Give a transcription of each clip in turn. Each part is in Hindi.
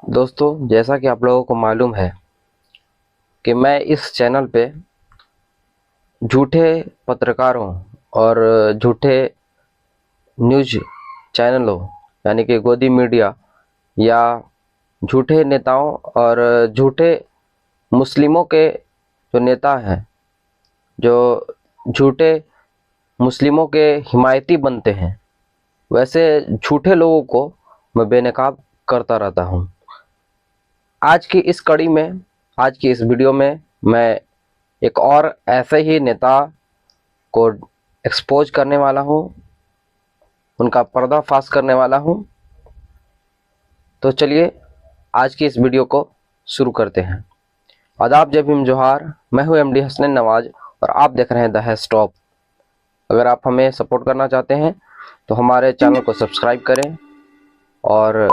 दोस्तों, जैसा कि आप लोगों को मालूम है कि मैं इस चैनल पे झूठे पत्रकारों और झूठे न्यूज़ चैनलों यानी कि गोदी मीडिया या झूठे नेताओं और झूठे मुस्लिमों के जो नेता हैं, जो झूठे मुस्लिमों के हिमायती बनते हैं, वैसे झूठे लोगों को मैं बेनकाब करता रहता हूँ। आज की इस कड़ी में, आज की इस वीडियो में मैं एक और ऐसे ही नेता को एक्सपोज करने वाला हूँ, उनका पर्दाफाश करने वाला हूँ। तो चलिए आज की इस वीडियो को शुरू करते हैं। आदाब, जय भीम, जोहार। मैं हूँ एमडी हसनैन नवाज और आप देख रहे हैं द हैश टॉप। अगर आप हमें सपोर्ट करना चाहते हैं तो हमारे चैनल को सब्सक्राइब करें और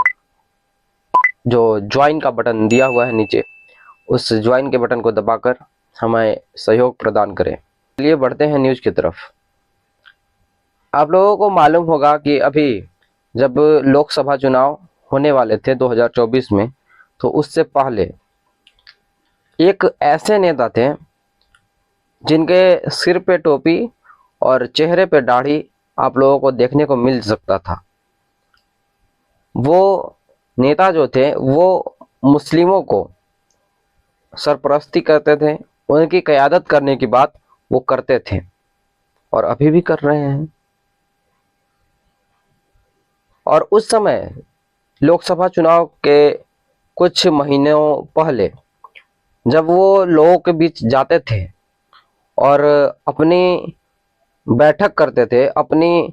जो ज्वाइन का बटन दिया हुआ है नीचे, उस ज्वाइन के बटन को दबाकर हमें सहयोग प्रदान करें। चलिए बढ़ते हैं न्यूज़ की तरफ। आप लोगों को मालूम होगा कि अभी जब लोकसभा चुनाव होने वाले थे 2024 में, तो उससे पहले एक ऐसे नेता थे जिनके सिर पे टोपी और चेहरे पे दाढ़ी आप लोगों को देखने को मिल सकता था। वो नेता जो थे वो मुस्लिमों को सरपरस्ती करते थे, उनकी क़यादत करने की बात वो करते थे और अभी भी कर रहे हैं। और उस समय लोकसभा चुनाव के कुछ महीनों पहले जब वो लोगों के बीच जाते थे और अपनी बैठक करते थे, अपनी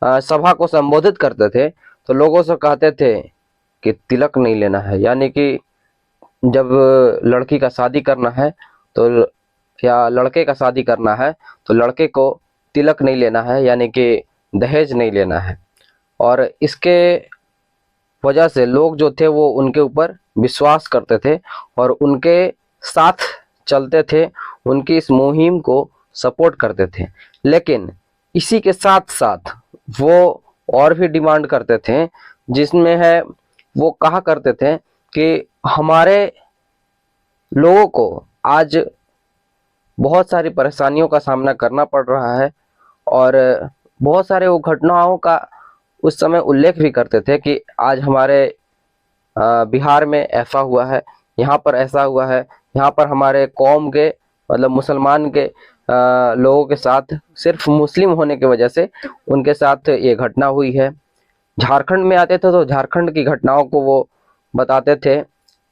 सभा को संबोधित करते थे, तो लोगों से कहते थे कि तिलक नहीं लेना है, यानी कि जब लड़की का शादी करना है तो या लड़के का शादी करना है तो लड़के को तिलक नहीं लेना है, यानी कि दहेज नहीं लेना है। और इसके वजह से लोग जो थे वो उनके ऊपर विश्वास करते थे और उनके साथ चलते थे, उनकी इस मुहिम को सपोर्ट करते थे। लेकिन इसी के साथ साथ वो और भी डिमांड करते थे, जिसमें है वो कहा करते थे कि हमारे लोगों को आज बहुत सारी परेशानियों का सामना करना पड़ रहा है और बहुत सारे वो घटनाओं का उस समय उल्लेख भी करते थे कि आज हमारे बिहार में ऐसा हुआ है, यहाँ पर ऐसा हुआ है, यहाँ पर हमारे कौम के मतलब मुसलमान के लोगों के साथ सिर्फ मुस्लिम होने की वजह से उनके साथ ये घटना हुई है। झारखंड में आते थे तो झारखंड की घटनाओं को वो बताते थे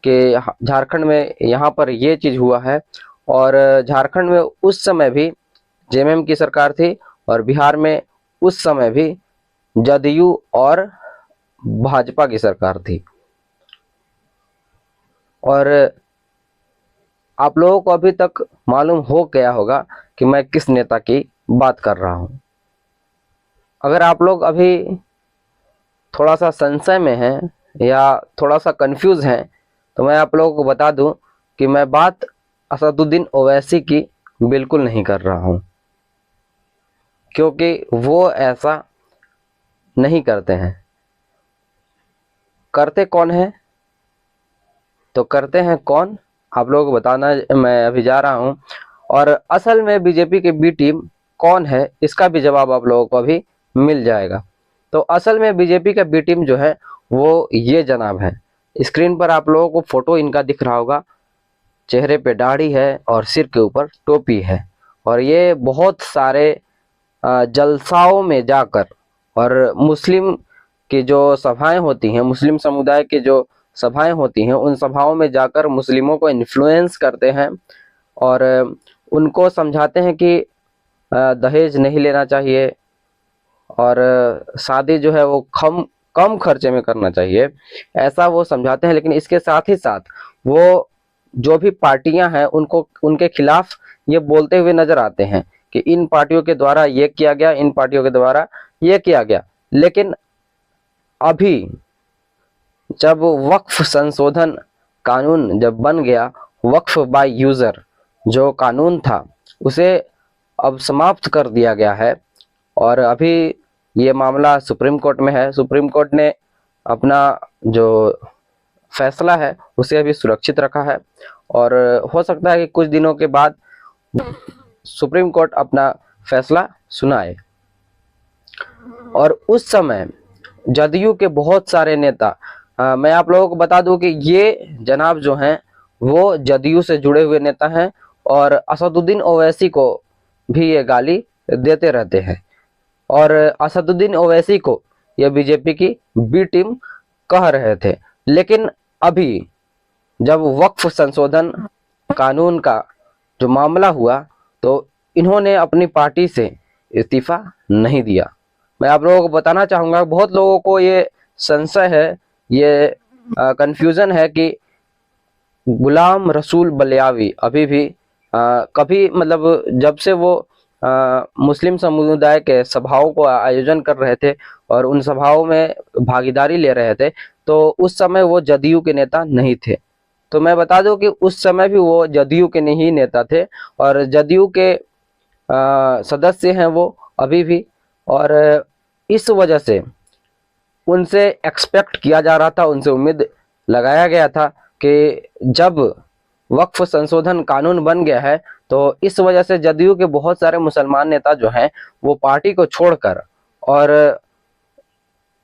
कि झारखंड में यहाँ पर ये चीज़ हुआ है। और झारखंड में उस समय भी जेएमएम की सरकार थी और बिहार में उस समय भी जदयू और भाजपा की सरकार थी। और आप लोगों को अभी तक मालूम हो गया होगा कि मैं किस नेता की बात कर रहा हूँ। अगर आप लोग अभी थोड़ा सा संशय में हैं या थोड़ा सा कंफ्यूज हैं तो मैं आप लोगों को बता दूं कि मैं बात असदुद्दीन ओवैसी की बिल्कुल नहीं कर रहा हूँ, क्योंकि वो ऐसा नहीं करते हैं। करते कौन है? तो करते हैं कौन, आप लोगों को बताना मैं अभी जा रहा हूं। और असल में बीजेपी की बी टीम कौन है, इसका भी जवाब आप लोगों को अभी मिल जाएगा। तो असल में बीजेपी का बी टीम जो है वो ये जनाब है। स्क्रीन पर आप लोगों को फोटो इनका दिख रहा होगा। चेहरे पे दाढ़ी है और सिर के ऊपर टोपी है और ये बहुत सारे जलसाओं में जाकर और मुस्लिम की जो सभाएं होती हैं, मुस्लिम समुदाय के जो सभाएं होती हैं, उन सभाओं में जाकर मुस्लिमों को इन्फ्लुएंस करते हैं और उनको समझाते हैं कि दहेज नहीं लेना चाहिए और शादी जो है वो कम खर्चे में करना चाहिए, ऐसा वो समझाते हैं। लेकिन इसके साथ ही साथ वो जो भी पार्टियां हैं उनको उनके खिलाफ ये बोलते हुए नजर आते हैं कि इन पार्टियों के द्वारा ये किया गया, इन पार्टियों के द्वारा ये किया गया। लेकिन अभी जब वक्फ संशोधन कानून जब बन गया, वक्फ बाय यूज़र जो कानून था उसे अब समाप्त कर दिया गया है और अभी ये मामला सुप्रीम कोर्ट में है। सुप्रीम कोर्ट ने अपना जो फैसला है उसे अभी सुरक्षित रखा है और हो सकता है कि कुछ दिनों के बाद सुप्रीम कोर्ट अपना फैसला सुनाए। और उस समय जदयू के बहुत सारे नेता, मैं आप लोगों को बता दूं कि ये जनाब जो हैं वो जदयू से जुड़े हुए नेता हैं और असदुद्दीन ओवैसी को भी ये गाली देते रहते हैं और असदुद्दीन ओवैसी को ये बीजेपी की बी टीम कह रहे थे। लेकिन अभी जब वक्फ संशोधन कानून का जो मामला हुआ तो इन्होंने अपनी पार्टी से इस्तीफा नहीं दिया। मैं आप लोगों को बताना चाहूँगा, बहुत लोगों को ये संशय है, ये कंफ्यूजन है कि गुलाम रसूल बलियावी अभी भी कभी मतलब जब से वो मुस्लिम समुदाय के सभाओं को आयोजन कर रहे थे और उन सभाओं में भागीदारी ले रहे थे तो उस समय वो जदयू के नेता नहीं थे। तो मैं बता दूं कि उस समय भी वो जदयू के नहीं नेता थे और जदयू के सदस्य हैं वो अभी भी। और इस वजह से उनसे एक्सपेक्ट किया जा रहा था, उनसे उम्मीद लगाया गया था कि जब वक्फ संशोधन कानून बन गया है तो इस वजह से जदयू के बहुत सारे मुसलमान नेता जो हैं वो पार्टी को छोड़कर और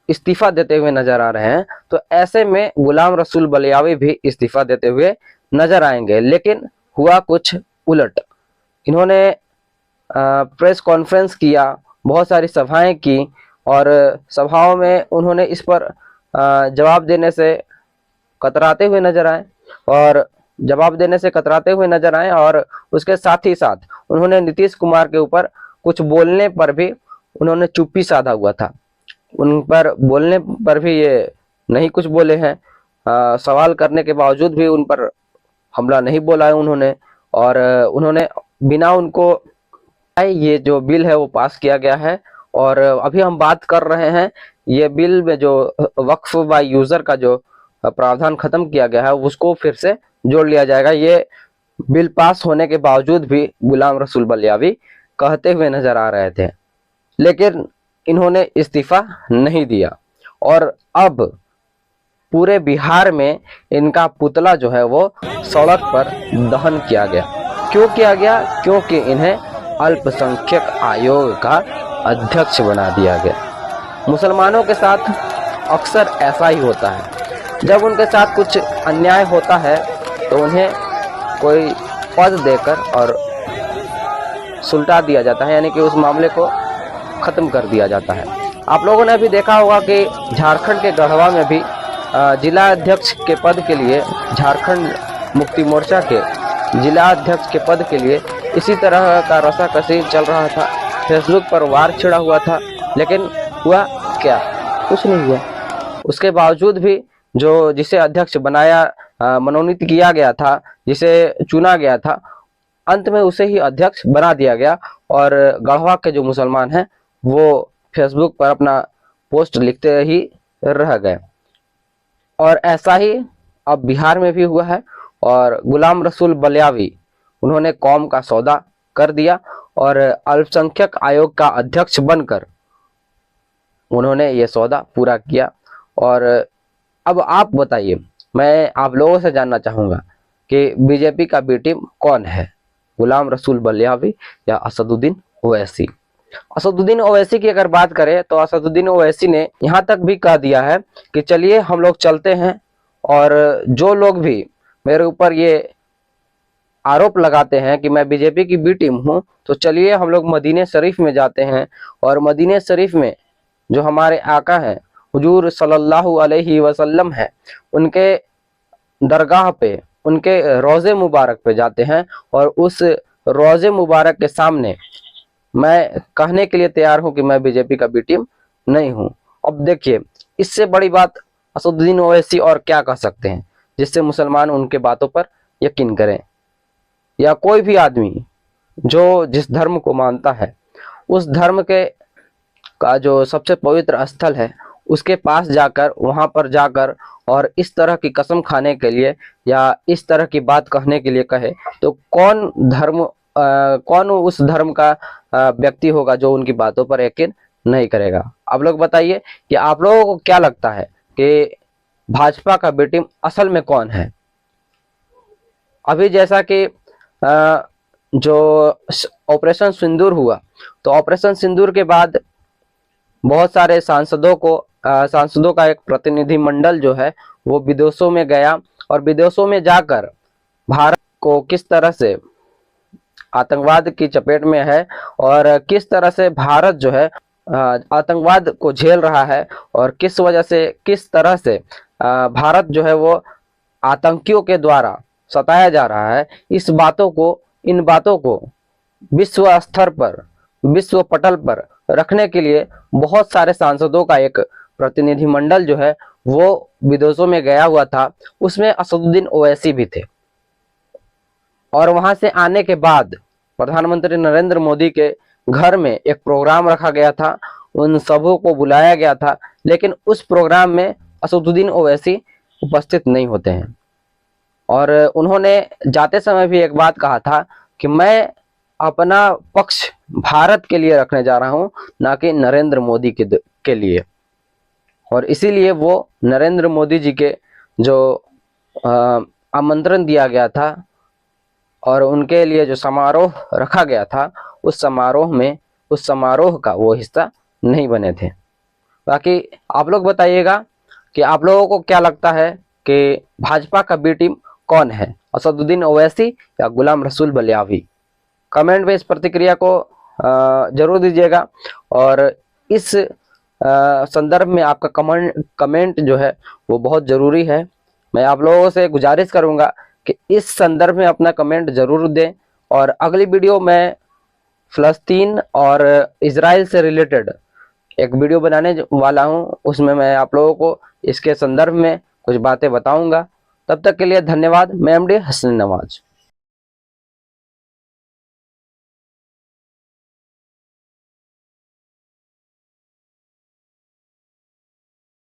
इस्तीफा देते हुए नजर आ रहे हैं। तो ऐसे में गुलाम रसूल बलियावी भी इस्तीफा देते हुए नजर आएंगे। लेकिन हुआ कुछ उलट। इन्होंने प्रेस कॉन्फ्रेंस किया, बहुत सारी सभाएं की और सभाओं में उन्होंने इस पर जवाब देने से कतराते हुए नजर आए और उसके साथ ही साथ उन्होंने नीतीश कुमार के ऊपर कुछ बोलने पर भी उन्होंने चुप्पी साधा हुआ था। उन पर बोलने पर भी ये नहीं कुछ बोले हैं, सवाल करने के बावजूद भी उन पर हमला नहीं बोला है उन्होंने और उन्होंने बिना उनको ये जो बिल है वो पास किया गया है। और अभी हम बात कर रहे हैं ये बिल में जो वक्फ बाय यूजर का जो प्रावधान खत्म किया गया है उसको फिर से जोड़ लिया जाएगा। ये बिल पास होने के बावजूद भी गुलाम रसूल बलियावी कहते हुए नजर आ रहे थे, लेकिन इन्होंने इस्तीफा नहीं दिया और अब पूरे बिहार में इनका पुतला जो है वो सड़क पर दहन किया गया। क्यों किया गया? क्योंकि इन्हें अल्पसंख्यक आयोग का अध्यक्ष बना दिया गया। मुसलमानों के साथ अक्सर ऐसा ही होता है, जब उनके साथ कुछ अन्याय होता है तो उन्हें कोई पद देकर और सुलटा दिया जाता है, यानी कि उस मामले को खत्म कर दिया जाता है। आप लोगों ने भी देखा होगा कि झारखंड के गढ़वा में भी जिला अध्यक्ष के पद के लिए, झारखंड मुक्ति मोर्चा के जिला अध्यक्ष के पद के लिए इसी तरह का रस्साकसी चल रहा था। फेसबुक पर वार छिड़ा हुआ था, लेकिन हुआ क्या? कुछ नहीं हुआ। उसके बावजूद भी जो जिसे अध्यक्ष बनाया, मनोनीत किया गया था, जिसे चुना गया था, अंत में उसे ही अध्यक्ष बना दिया गया और गढ़वा के जो मुसलमान हैं वो फेसबुक पर अपना पोस्ट लिखते ही रह गए। और ऐसा ही अब बिहार में भी हुआ है और गुलाम रसूल बलियावी उन्होंने कौम का सौदा कर दिया और अल्पसंख्यक आयोग का अध्यक्ष बनकर उन्होंने ये सौदा पूरा किया। और अब आप बताइए, मैं आप लोगों से जानना चाहूँगा कि बीजेपी का बी टीम कौन है, गुलाम रसूल बलियावी या असदुद्दीन ओवैसी? असदुद्दीन ओवैसी की अगर बात करें तो असदुद्दीन ओवैसी ने यहाँ तक भी कह दिया है कि चलिए हम लोग चलते हैं और जो लोग भी मेरे ऊपर ये आरोप लगाते हैं कि मैं बीजेपी की बी टीम हूँ तो चलिए हम लोग मदीने शरीफ में जाते हैं और मदीने शरीफ में जो हमारे आका हैं हुजूर सल्लल्लाहु अलैहि वसल्लम है, उनके दरगाह पे, उनके रोज़े मुबारक पे जाते हैं और उस रोज़े मुबारक के सामने मैं कहने के लिए तैयार हूं कि मैं बीजेपी का बी टीम नहीं हूं। अब देखिए, इससे बड़ी बात असदुद्दीन ओवैसी और क्या कह सकते हैं जिससे मुसलमान उनके बातों पर यकीन करें, या कोई भी आदमी जो जिस धर्म को मानता है उस धर्म के का जो सबसे पवित्र स्थल है उसके पास जाकर, वहां पर जाकर और इस तरह की कसम खाने के लिए या इस तरह की बात कहने के लिए कहे तो कौन उस धर्म का व्यक्ति होगा जो उनकी बातों पर यकीन नहीं करेगा? आप लोग बताइए कि आप लोगों को क्या लगता है कि भाजपा का बी टीम असल में कौन है। अभी जैसा कि जो ऑपरेशन सिंदूर हुआ, तो ऑपरेशन सिंदूर के बाद बहुत सारे सांसदों का एक प्रतिनिधि मंडल जो है वो विदेशों में गया, और विदेशों में जाकर भारत को किस तरह से आतंकवाद की चपेट में है और किस तरह से भारत जो है आतंकवाद को झेल रहा है, और किस तरह से भारत जो है वो आतंकियों के द्वारा सताया जा रहा है, इन बातों को विश्व स्तर पर, विश्व पटल पर रखने के लिए बहुत सारे सांसदों का एक प्रतिनिधि मंडल जो है वो विदेशों में गया हुआ था। उसमें असदुद्दीन ओवैसी भी थे, और वहां से आने के बाद प्रधानमंत्री नरेंद्र मोदी के घर में एक प्रोग्राम रखा गया था, उन सबों को बुलाया गया था, लेकिन उस प्रोग्राम में असदुद्दीन ओवैसी उपस्थित नहीं होते हैं। और उन्होंने जाते समय भी एक बात कहा था कि मैं अपना पक्ष भारत के लिए रखने जा रहा हूं, ना कि नरेंद्र मोदी के लिए। और इसीलिए वो नरेंद्र मोदी जी के जो आमंत्रण दिया गया था और उनके लिए जो समारोह रखा गया था, उस समारोह का वो हिस्सा नहीं बने थे। बाकी आप लोग बताइएगा कि आप लोगों को क्या लगता है कि भाजपा का बी टीम कौन है, असदुद्दीन ओवैसी या गुलाम रसूल बलियावी। कमेंट में इस प्रतिक्रिया को जरूर दीजिएगा, और इस संदर्भ में आपका कमेंट जो है वो बहुत ज़रूरी है। मैं आप लोगों से गुजारिश करूंगा कि इस संदर्भ में अपना कमेंट ज़रूर दें, और अगली वीडियो में फ़लस्तीन और इजराइल से रिलेटेड एक वीडियो बनाने वाला हूं, उसमें मैं आप लोगों को इसके संदर्भ में कुछ बातें बताऊंगा। तब तक के लिए धन्यवाद। मैं एमडी हसन नवाज।